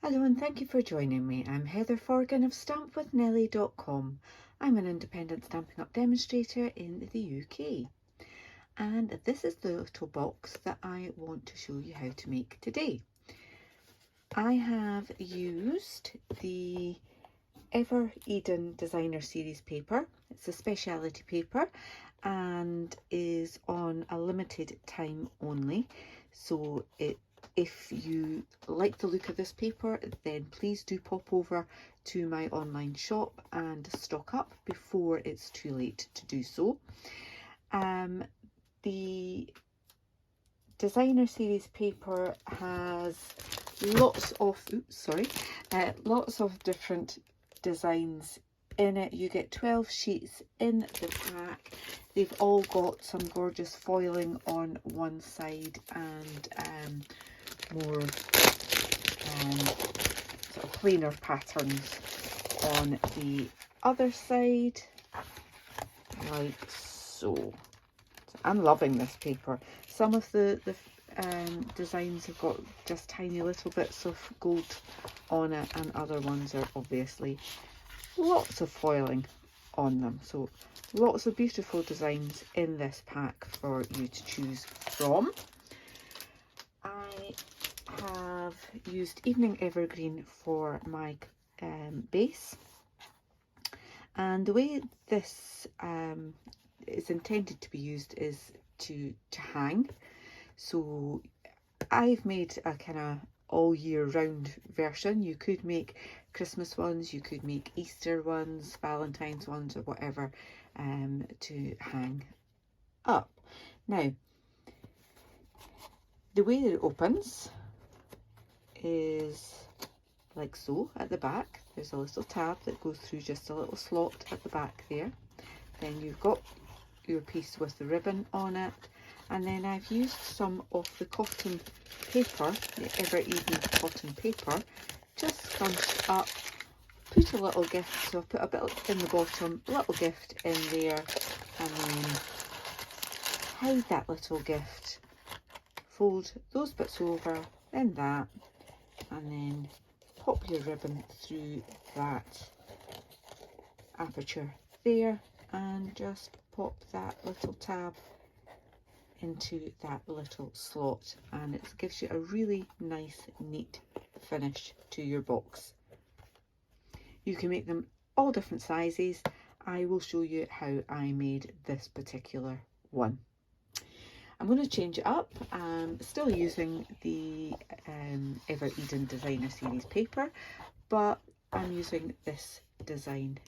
Hello and thank you for joining me. I'm Heather Forgan of stampwithnellie.com. I'm an independent Stampin' Up demonstrator in the UK. And this is the little box that I want to show you how to make today. I have used the Ever Eden Designer Series paper. It's a speciality paper and is on a limited time only. So if you like the look of this paper, then please do pop over to my online shop and stock up before it's too late to do so. The Designer Series paper has lots of different designs in it. You get 12 sheets in the pack. They've all got some gorgeous foiling on one side and more sort of plainer patterns on the other side, like so. I'm loving this paper. Some of the designs have got just tiny little bits of gold on it, and other ones are obviously lots of foiling on them. So lots of beautiful designs in this pack for you to choose from. I have used Evening Evergreen for my base, and the way this is intended to be used is to hang. So I've made a kind of all year round version. You could make Christmas ones, you could make Easter ones, Valentine's ones, or whatever, to hang up. Now, the way that it opens is like so. At the back there's a little tab that goes through just a little slot at the back there. Then you've got your piece with the ribbon on it, and then I've used some of the cotton paper, the Ever Eden cotton paper, just scrunched up, put a little gift, so I've put a bit in the bottom, a little gift in there, and then hide that little gift, fold those bits over, then that, and then pop your ribbon through that aperture there, and just pop that little tab into that little slot, and it gives you a really nice neat finish to your box. You can make them all different sizes. I will show you how I made this particular one. I'm going to change it up. I'm still using the Ever Eden Designer Series paper, but I'm using this design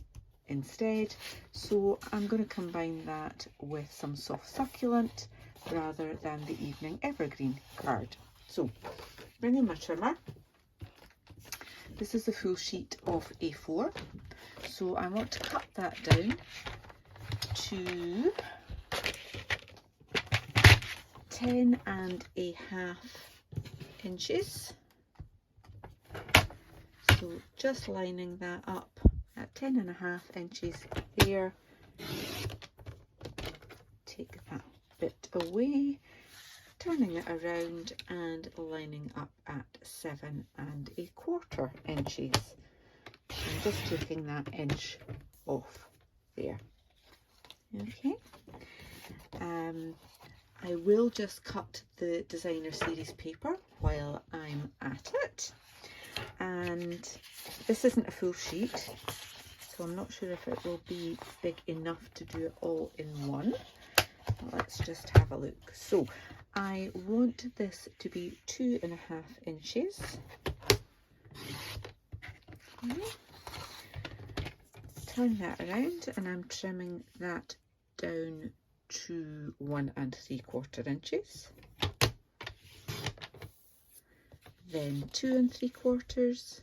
instead. So I'm going to combine that with some soft succulent rather than the Evening Evergreen card. So bring in my trimmer. This is a full sheet of A4, so I want to cut that down to 10.5 inches. So just lining that up at 10.5 inches there. Take that bit away, turning it around and lining up at 7.25 inches. I'm just taking that inch off there. Okay. I will just cut the Designer Series paper while I'm at it. And this isn't a full sheet, so I'm not sure if it will be big enough to do it all in one. Let's just have a look. So I want this to be 2.5 inches. Okay. Turn that around, and I'm trimming that down to 1.75 inches. Then 2.75,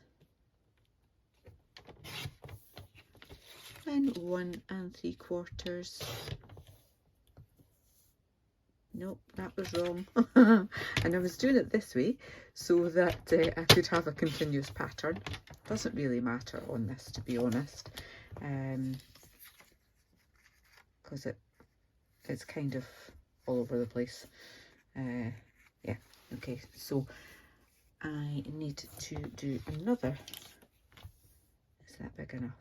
and 1.75. Nope, that was wrong. And I was doing it this way so that I could have a continuous pattern. Doesn't really matter on this, to be honest, because it's kind of all over the place. Yeah, okay, so I need to do another. Is that big enough?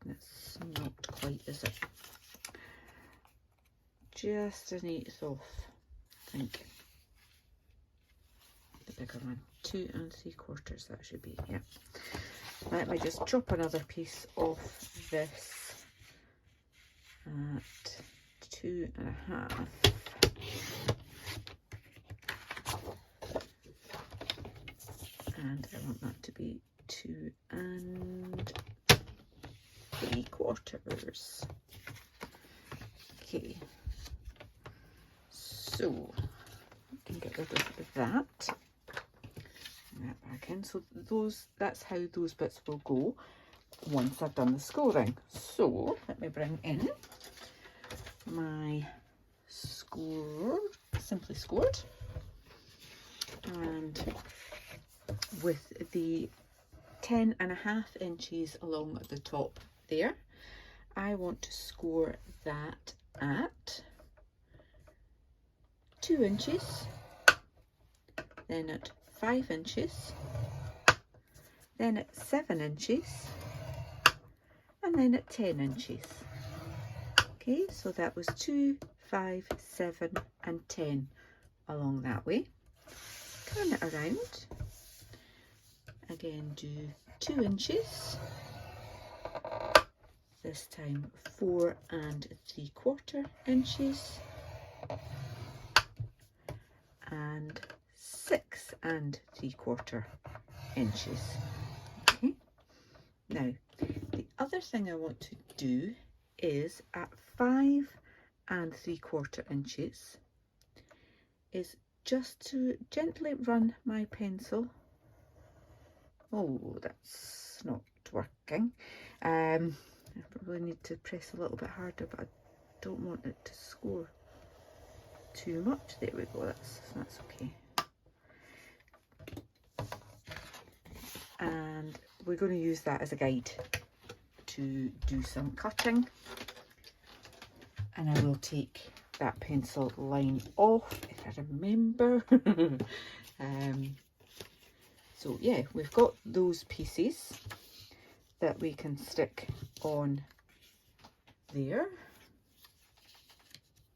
That's not quite, is it? Just an 1/8 off, I think. The bigger one. 2 3/4, that should be, yeah. Let me just chop another piece off this at 2 1/2. And I want that to be 2 3/4. Okay, so I can get rid of that. Bring that back in. So that's how those bits will go once I've done the scoring. So let me bring in my Simply Scored, and with the 10 1/2 inches along the top there, I want to score that at 2 inches, then at 5 inches, then at 7 inches, and then at 10 inches. Okay, so that was 2, 5, 7 and 10 along that way. Turn it around. Again, do 2 inches. This time 4 3/4 inches. And 6 3/4 inches. Okay. Now, the other thing I want to do is at 5 3/4 inches is just to gently run my pencil. Oh, that's not working. I probably need to press a little bit harder, but I don't want it to score too much. There we go, that's okay. And we're going to use that as a guide to do some cutting, and I will take that pencil line off if I remember. So yeah, we've got those pieces that we can stick on there.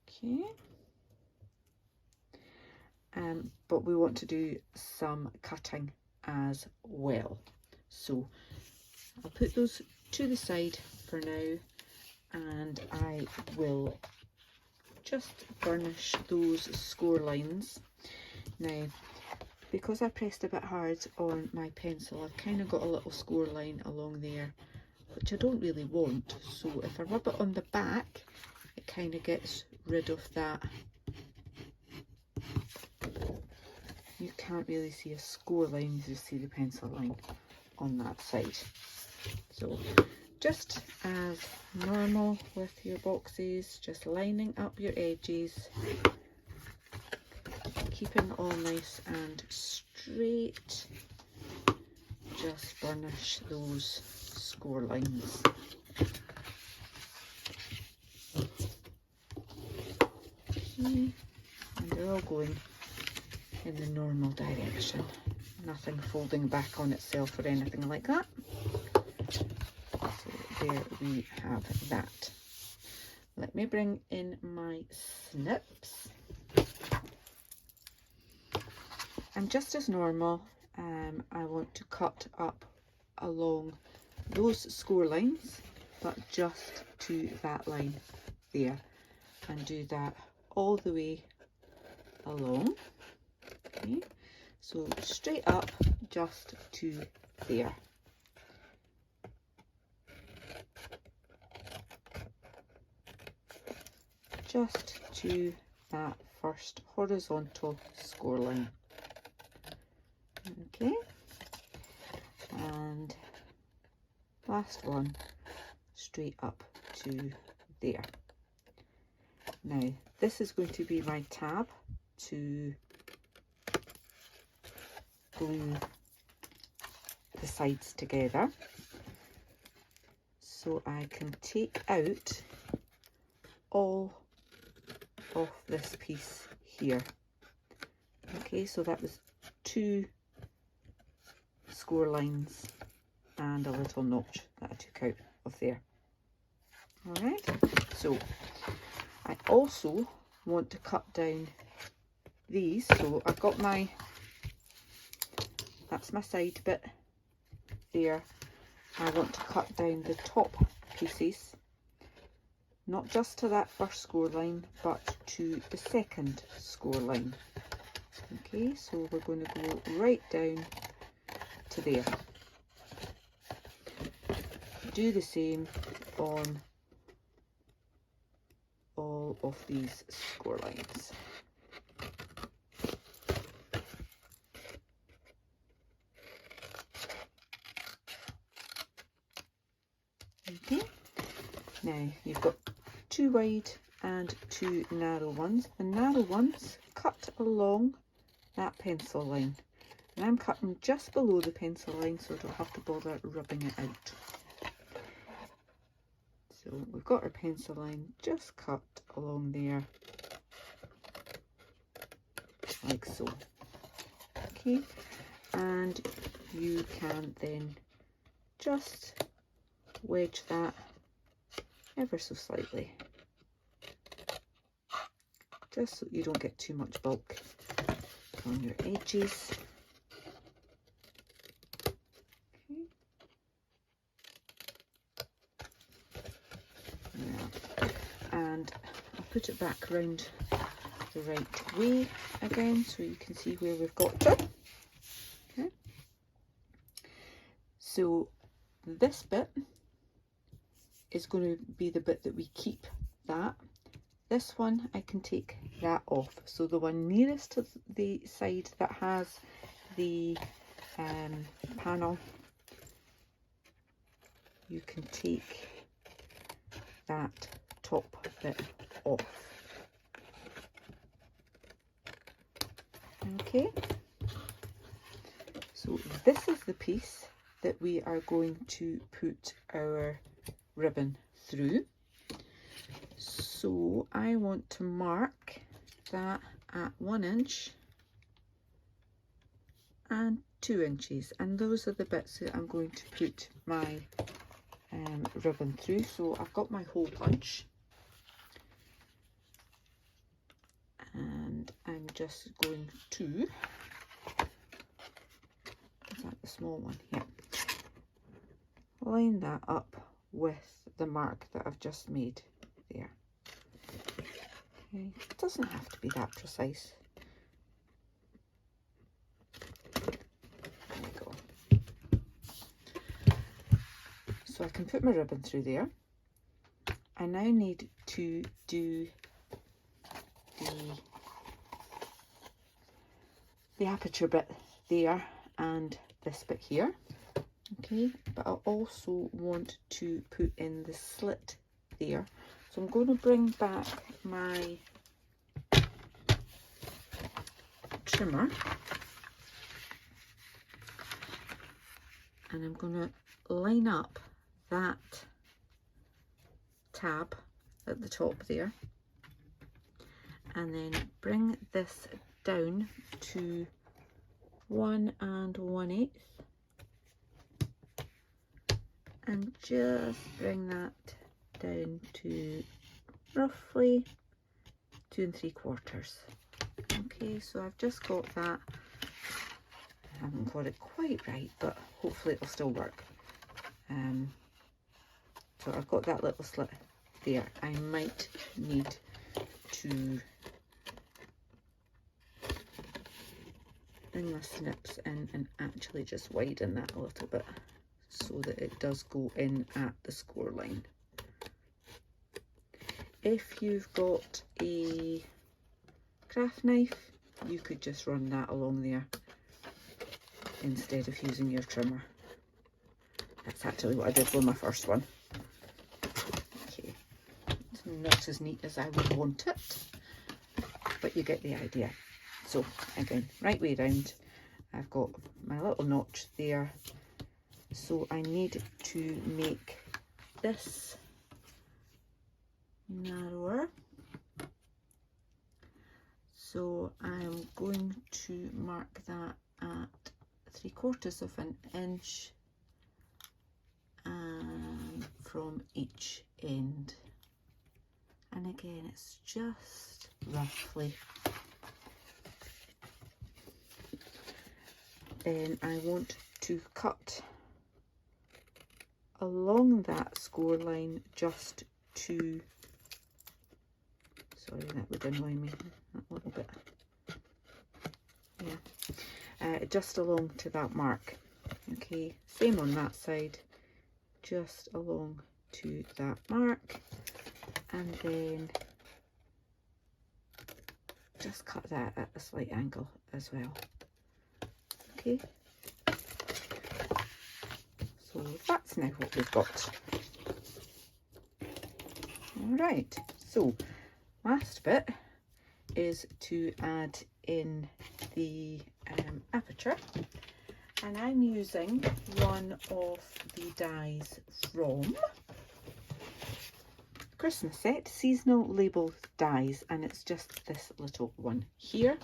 Okay. But we want to do some cutting as well. So I'll put those to the side for now, and I will just burnish those score lines. Now, because I pressed a bit hard on my pencil, I've kind of got a little score line along there, which I don't really want. So if I rub it on the back, it kind of gets rid of that. You can't really see a score line, you just see the pencil line on that side. So just as normal with your boxes, just lining up your edges, keeping it all nice and straight. Just burnish those score lines. Okay. And they're all going in the normal direction. Nothing folding back on itself or anything like that. So there we have that. Let me bring in my snips. And just as normal, I want to cut up along those score lines, but just to that line there, and do that all the way along. Okay, so straight up just to there. Just to that first horizontal score line. Okay, and last one straight up to there. Now this is going to be my tab to glue the sides together, so I can take out all of this piece here. Okay, so that was 2 score lines and a little notch that I took out of there. Alright, so I also want to cut down these, so I've got that's my side bit there. I want to cut down the top pieces, not just to that first score line, but to the second score line. Okay, so we're going to go right down to there. Do the same on all of these score lines. Okay, now you've got 2 wide and 2 narrow ones. The narrow ones cut along that pencil line, and I'm cutting just below the pencil line so I don't have to bother rubbing it out. So we've got our pencil line just cut along there, like so. Okay, and you can then just wedge that ever so slightly, just so you don't get too much bulk on your edges. Okay. Yeah. And I'll put it back around the right way again so you can see where we've got to. Okay. So this bit is going to be the bit that we keep that. This one I can take that off. So the one nearest to the side that has the panel, you can take that top bit off. Okay, so this is the piece that we are going to put our ribbon through. So I want to mark that at 1 inch and 2 inches, and those are the bits that I'm going to put my ribbon through. So I've got my hole punch, and I'm just going to, is that the small one? Yeah. Line that up with the mark that I've just made there. Okay, it doesn't have to be that precise. There we go. So I can put my ribbon through there. I now need to do the aperture bit there and this bit here. Okay, but I also want to put in the slit there. So I'm going to bring back my trimmer, and I'm going to line up that tab at the top there, and then bring this down to 1 1/8, and just bring that down to roughly 2 3/4. Okay, so I've just got that. I haven't got it quite right, but hopefully it'll still work. So I've got that little slit there. I might need to bring my snips in and actually just widen that a little bit so that it does go in at the score line. If you've got a craft knife, you could just run that along there instead of using your trimmer. That's actually what I did with my first one. Okay, it's not as neat as I would want it, but you get the idea. So again, right way round, I've got my little notch there. So I need to make this narrower. So I'm going to mark that at 3/4 of an inch from each end. And again, it's just roughly. Then I want to cut along that score line just to, sorry, that would annoy me a little bit. Yeah, just along to that mark. Okay, same on that side, just along to that mark, and then just cut that at a slight angle as well. Okay, so that's now what we've got. All right, so last bit is to add in the aperture, and I'm using one of the dies from Christmas set, seasonal label dies, and it's just this little one here.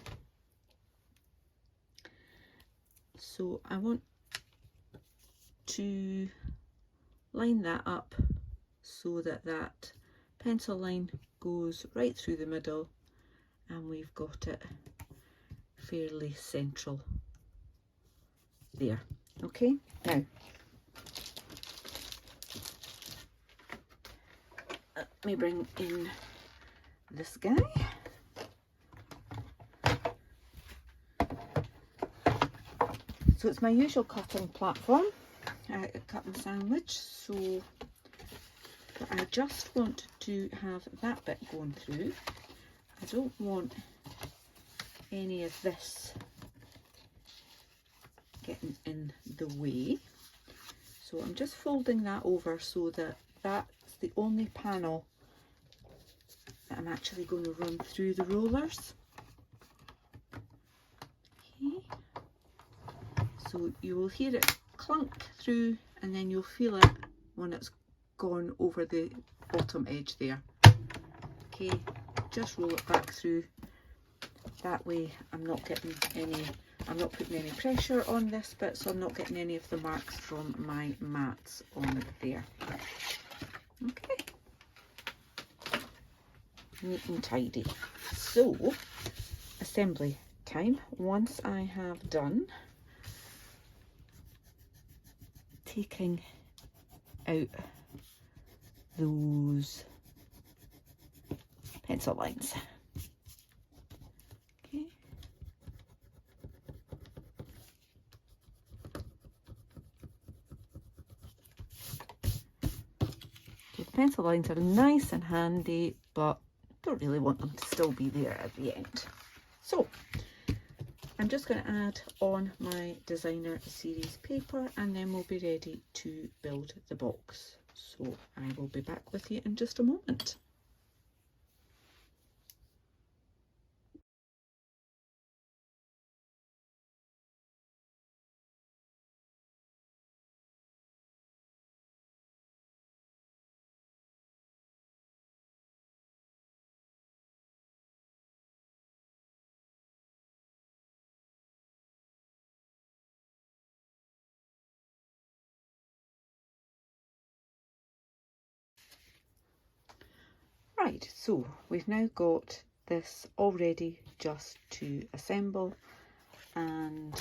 So I want to line that up so that that pencil line goes right through the middle, and we've got it fairly central there. Okay, now let me bring in this guy. So it's my usual cutting platform, cut and sandwich, so but I just want to have that bit going through. I don't want any of this getting in the way. So I'm just folding that over so that that's the only panel that I'm actually going to run through the rollers. Okay. So you will hear it clunk through, and then you'll feel it when it's gone over the bottom edge there. Okay, just roll it back through. That way I'm not putting any pressure on this bit, so I'm not getting any of the marks from my mats on there. Okay, neat and tidy. So assembly time. Once I have done taking out those pencil lines. Okay. The pencil lines are nice and handy, but don't really want them to still be there at the end. So I'm just going to add on my designer series paper, and then we'll be ready to build the box. So I will be back with you in just a moment. Right, so we've now got this all ready just to assemble, and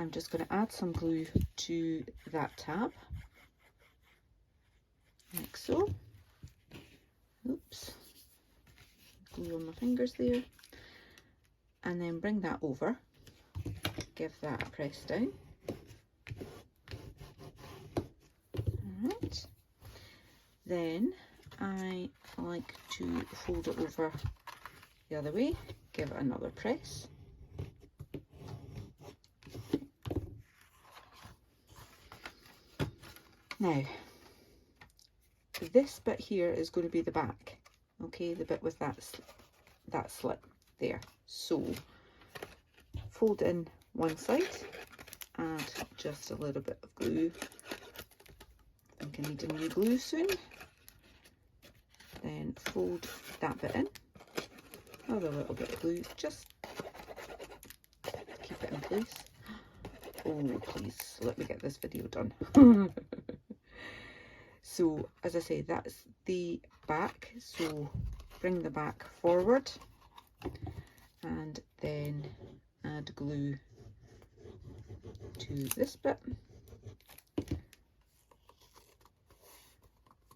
I'm just going to add some glue to that tab, like so. Oops, glue on my fingers there, and then bring that over, give that a press down. Alright, then I like to fold it over the other way, give it another press. Now, this bit here is going to be the back, okay, the bit with that slit there. So fold in one side, add just a little bit of glue. I think I need a new glue soon. Then fold that bit in, another little bit of glue, just keep it in place. Oh, please let me get this video done. So as I say, that's the back. So bring the back forward and then add glue to this bit.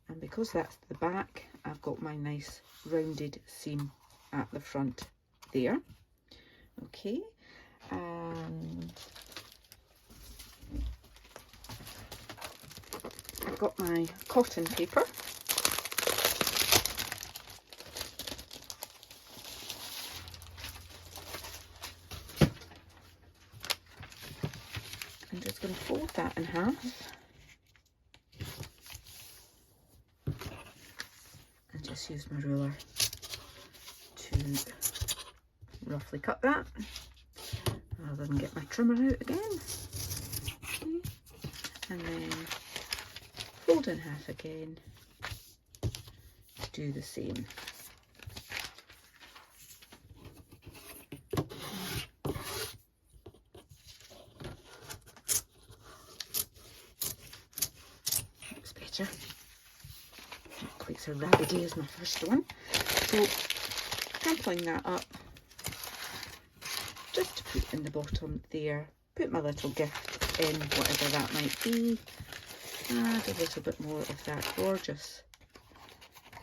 And because that's the back, I've got my nice rounded seam at the front there. Okay, and I've got my cotton paper. I'm just going to fold that in half and just use my ruler to roughly cut that rather than get my trimmer out again. Okay. And then fold in half again to do the same. Looks better. Not quite so raggedy as my first one. So crumpling that up just to put in the bottom there. Put my little gift in, whatever that might be. Add a little bit more of that gorgeous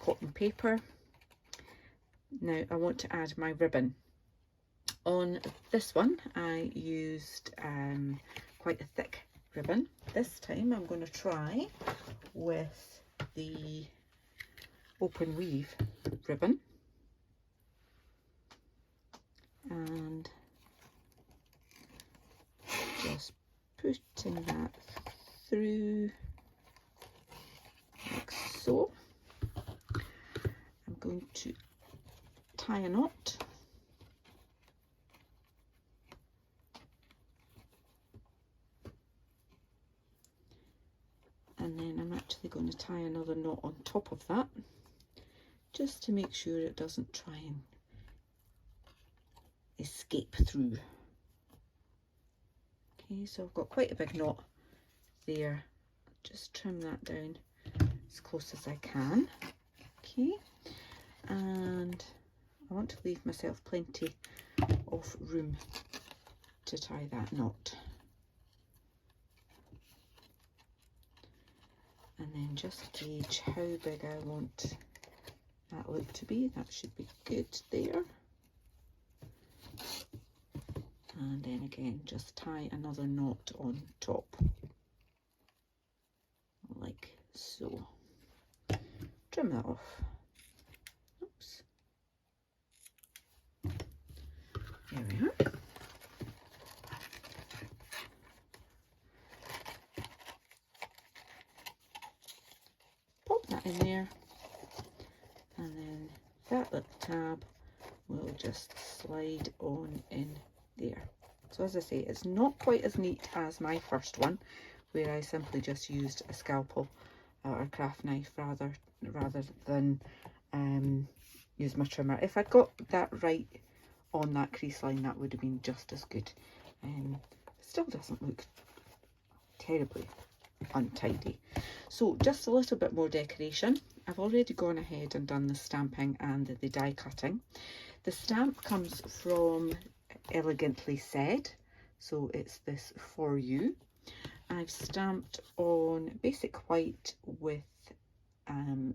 cotton paper. Now I want to add my ribbon. On this one I used quite a thick ribbon. This time I'm going to try with the open weave ribbon and just putting that through like so. I'm going to tie a knot and then I'm actually going to tie another knot on top of that just to make sure it doesn't try and escape through. Okay, so I've got quite a big knot there. Just trim that down as close as I can. Okay, and I want to leave myself plenty of room to tie that knot. And then just gauge how big I want that loop to be. That should be good there. And then again, just tie another knot on top, like so. Trim that off. Oops. There we are. Pop that in there, and then that little tab will just slide on in there. So as I say, it's not quite as neat as my first one, where I simply just used a scalpel or a craft knife rather than use my trimmer. If I'd got that right on that crease line, that would have been just as good. It still doesn't look terribly untidy. So just a little bit more decoration. I've already gone ahead and done the stamping and the die cutting. The stamp comes from Elegantly Said, so it's this For You. I've stamped on basic white with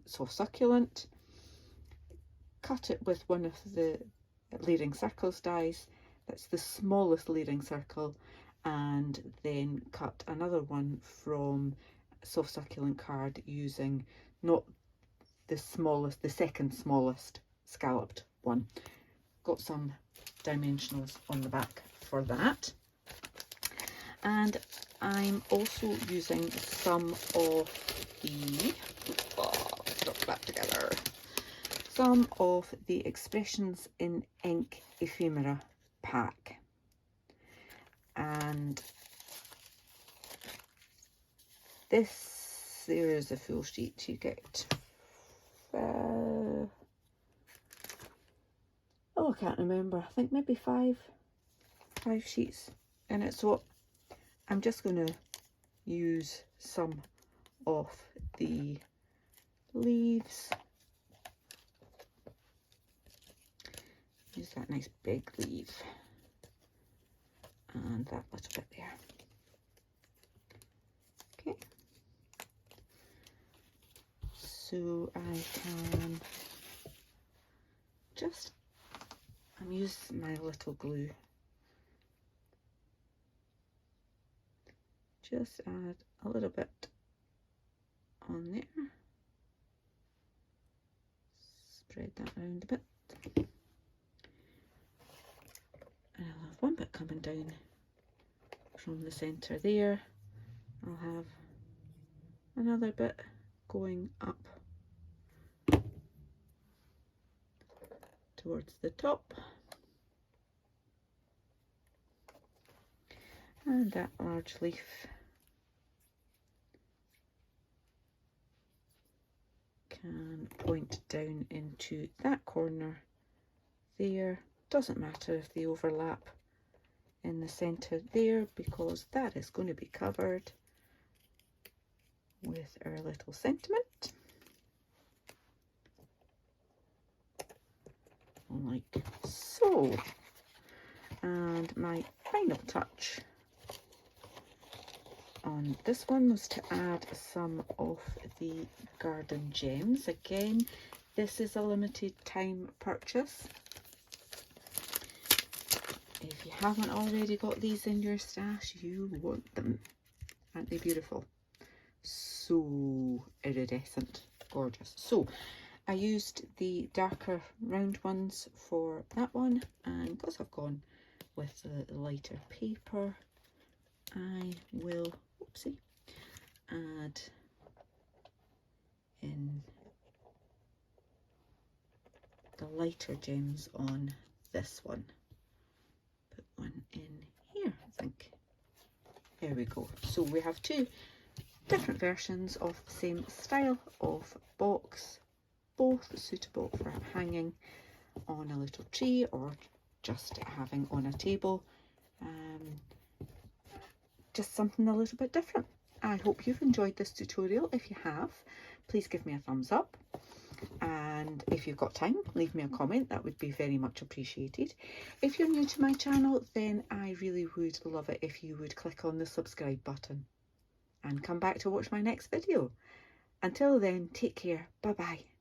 soft succulent, cut it with one of the leading circles dies, that's the smallest leading circle, and then cut another one from soft succulent card using not the smallest, the second smallest scalloped one. Got some dimensionals on the back for that. And I'm also using some of the, stuck that together, some of the Expressions in Ink ephemera pack. And this, there is a full sheet. You get oh, I can't remember, I think maybe five sheets in it. So I'm just going to use some of the leaves. Use that nice big leaf and that little bit there. Okay. So I can just, I'm using my little glue. Just add a little bit on there. Spread that around a bit. And I'll have one bit coming down from the centre there. I'll have another bit going up towards the top. And that large leaf can point down into that corner there. Doesn't matter if they overlap in the centre there, because that is going to be covered with our little sentiment, like so. And my final touch on this one was to add some of the garden gems. Again, this is a limited time purchase. If you haven't already got these in your stash, you want them. Aren't they beautiful? So iridescent, gorgeous. So I used the darker round ones for that one, and because I've gone with the lighter paper, I will, oopsie, add in the lighter gems on this one. Put one in here, I think. There we go. So we have two different versions of the same style of box, both suitable for hanging on a little tree or just having on a table. Just something a little bit different. I hope you've enjoyed this tutorial. If you have, please give me a thumbs up, and if you've got time, leave me a comment. That would be very much appreciated. If you're new to my channel, then I really would love it if you would click on the subscribe button and come back to watch my next video. Until then, take care. Bye bye.